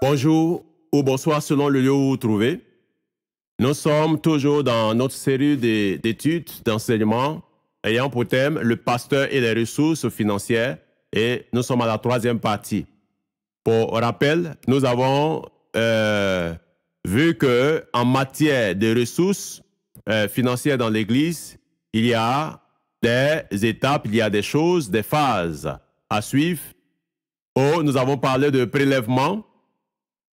Bonjour ou bonsoir selon le lieu où vous vous trouvez. Nous sommes toujours dans notre série d'études, d'enseignement ayant pour thème le pasteur et les ressources financières et nous sommes à la troisième partie. Pour rappel, nous avons vu qu'en matière de ressources financières dans l'Église, il y a des étapes, il y a des choses, des phases à suivre. Nous avons parlé de prélèvement,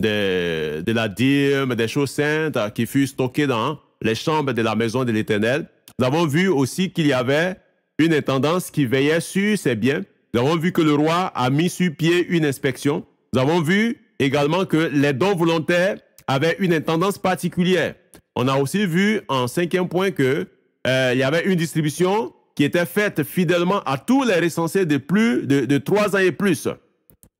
de la dîme, des choses saintes qui furent stockées dans les chambres de la maison de l'Éternel. Nous avons vu aussi qu'il y avait une intendance qui veillait sur ces biens. Nous avons vu que le roi a mis sur pied une inspection. Nous avons vu également que les dons volontaires avaient une intendance particulière. On a aussi vu en cinquième point qu'il y avait une distribution qui était faite fidèlement à tous les recensés de plus de 3 ans et plus.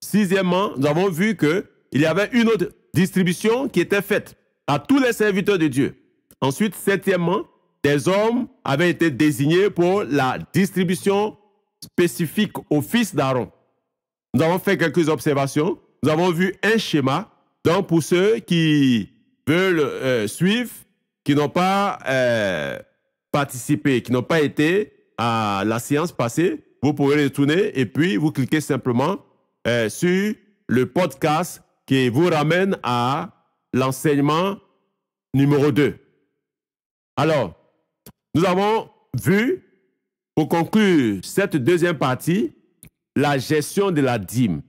Sixièmement, nous avons vu qu'il y avait une autre distribution qui était faite à tous les serviteurs de Dieu. Ensuite, septièmement, des hommes avaient été désignés pour la distribution spécifique au fils d'Aaron. Nous avons fait quelques observations. Nous avons vu un schéma. Donc, pour ceux qui veulent suivre, qui n'ont pas participé, qui n'ont pas été à la séance passée, vous pourrez retourner et puis vous cliquez simplement sur le podcast qui vous ramène à l'enseignement numéro 2. Alors, nous avons vu, pour conclure cette deuxième partie, la gestion de la dîme.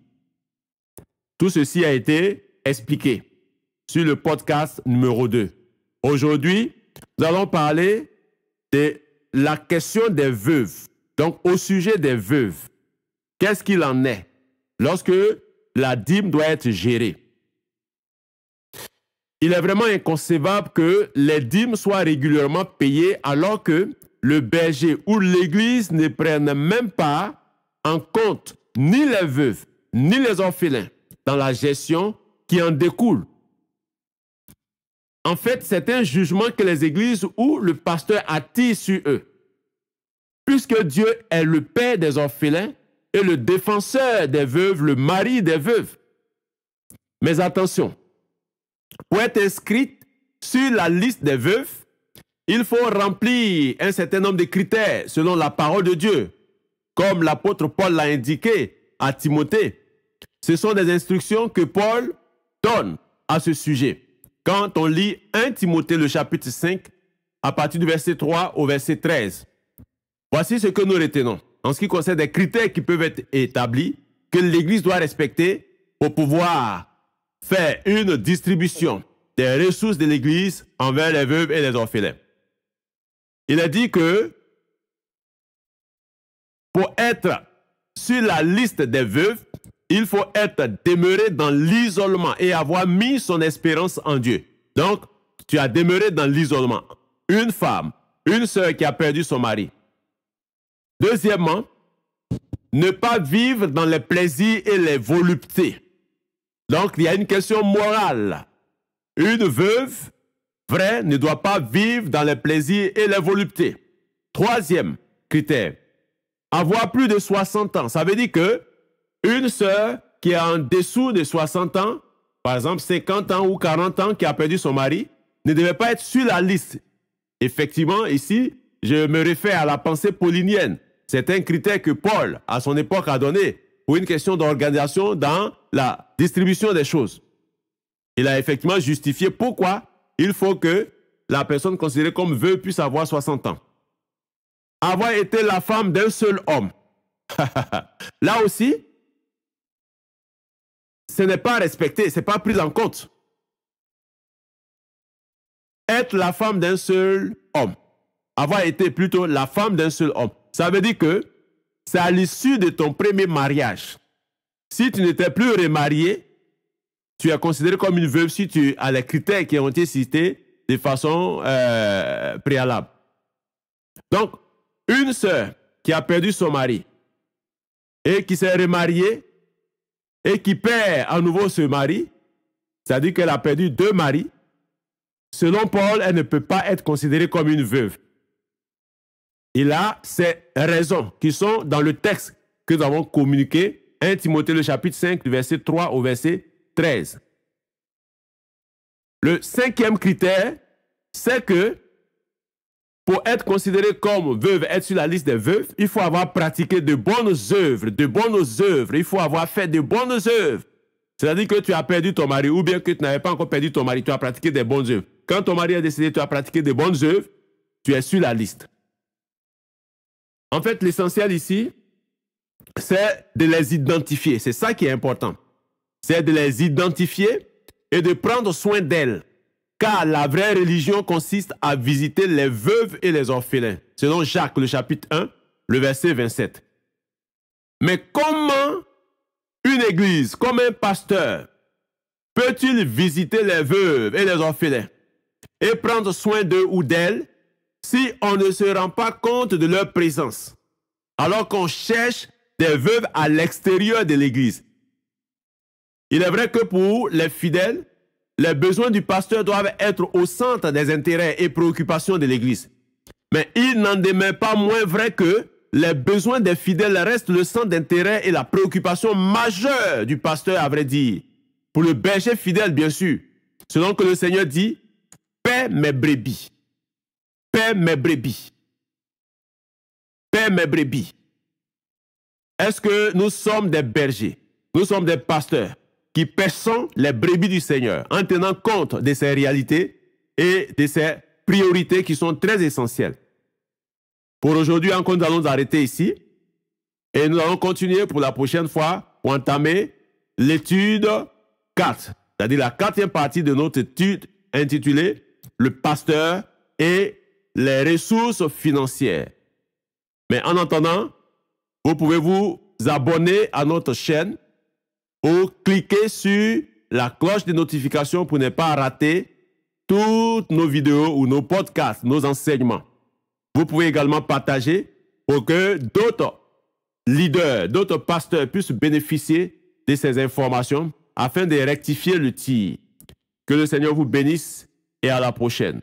Tout ceci a été expliqué sur le podcast numéro 2. Aujourd'hui, nous allons parler de la question des veuves. Donc, au sujet des veuves, qu'est-ce qu'il en est lorsque la dîme doit être gérée? Il est vraiment inconcevable que les dîmes soient régulièrement payées alors que le berger ou l'Église ne prennent même pas en compte ni les veuves, ni les orphelins dans la gestion qui en découle. En fait, c'est un jugement que les églises ou le pasteur attire sur eux. Puisque Dieu est le père des orphelins et le défenseur des veuves, le mari des veuves. Mais attention, pour être inscrite sur la liste des veuves, il faut remplir un certain nombre de critères selon la parole de Dieu, comme l'apôtre Paul l'a indiqué à Timothée. Ce sont des instructions que Paul donne à ce sujet. Quand on lit 1 Timothée, le chapitre 5, à partir du verset 3 au verset 13, voici ce que nous retenons en ce qui concerne des critères qui peuvent être établis, que l'Église doit respecter pour pouvoir faire une distribution des ressources de l'Église envers les veuves et les orphelins. Il est dit que pour être sur la liste des veuves, il faut être demeuré dans l'isolement et avoir mis son espérance en Dieu. Donc, tu as demeuré dans l'isolement. Une femme, une sœur qui a perdu son mari. Deuxièmement, ne pas vivre dans les plaisirs et les voluptés. Donc, il y a une question morale. Une veuve vraie ne doit pas vivre dans les plaisirs et les voluptés. Troisième critère, avoir plus de 60 ans. Ça veut dire que une sœur qui est en dessous de 60 ans, par exemple 50 ans ou 40 ans, qui a perdu son mari, ne devait pas être sur la liste. Effectivement, ici, je me réfère à la pensée paulinienne. C'est un critère que Paul, à son époque, a donné pour une question d'organisation dans la distribution des choses. Il a effectivement justifié pourquoi il faut que la personne considérée comme veuve puisse avoir 60 ans. Avoir été la femme d'un seul homme. Là aussi, ce n'est pas respecté, ce n'est pas pris en compte. Être la femme d'un seul homme. Avoir été plutôt la femme d'un seul homme. Ça veut dire que c'est à l'issue de ton premier mariage. Si tu n'étais plus remarié, tu es considéré comme une veuve si tu as les critères qui ont été cités de façon préalable. Donc, une sœur qui a perdu son mari et qui s'est remariée et qui perd à nouveau ce mari, c'est-à-dire qu'elle a perdu 2 maris, selon Paul, elle ne peut pas être considérée comme une veuve. Et là, ces raisons qui sont dans le texte que nous avons communiqué, 1 Timothée, le chapitre 5, du verset 3 au verset 13. Le 5e critère, c'est que pour être considéré comme veuve, être sur la liste des veuves, il faut avoir pratiqué de bonnes œuvres, de bonnes œuvres. Il faut avoir fait de bonnes œuvres. C'est-à-dire que tu as perdu ton mari ou bien que tu n'avais pas encore perdu ton mari, tu as pratiqué des bonnes œuvres. Quand ton mari est décédé, tu as pratiqué de bonnes œuvres, tu es sur la liste. En fait, l'essentiel ici, c'est de les identifier. C'est ça qui est important. C'est de les identifier et de prendre soin d'elles. Car la vraie religion consiste à visiter les veuves et les orphelins. Selon Jacques, le chapitre 1, le verset 27. Mais comment une église, comme un pasteur, peut-il visiter les veuves et les orphelins et prendre soin d'eux ou d'elles si on ne se rend pas compte de leur présence, alors qu'on cherche des veuves à l'extérieur de l'église? Il est vrai que pour les fidèles, les besoins du pasteur doivent être au centre des intérêts et préoccupations de l'église. Mais il n'en demeure pas moins vrai que les besoins des fidèles restent le centre d'intérêt et la préoccupation majeure du pasteur, à vrai dire. Pour le berger fidèle, bien sûr. Selon que le Seigneur dit, « Paie mes brebis. Paie mes brebis. Paie mes brebis. » Est-ce que nous sommes des bergers? Nous sommes des pasteurs qui paissons les brebis du Seigneur en tenant compte de ces réalités et de ces priorités qui sont très essentielles. Pour aujourd'hui, encore, nous allons arrêter ici et nous allons continuer pour la prochaine fois pour entamer l'étude 4, c'est-à-dire la 4e partie de notre étude intitulée « Le pasteur et les ressources financières ». Mais en attendant, vous pouvez vous abonner à notre chaîne ou cliquer sur la cloche de notification pour ne pas rater toutes nos vidéos ou nos podcasts, nos enseignements. Vous pouvez également partager pour que d'autres leaders, d'autres pasteurs puissent bénéficier de ces informations afin de rectifier le tir. Que le Seigneur vous bénisse et à la prochaine.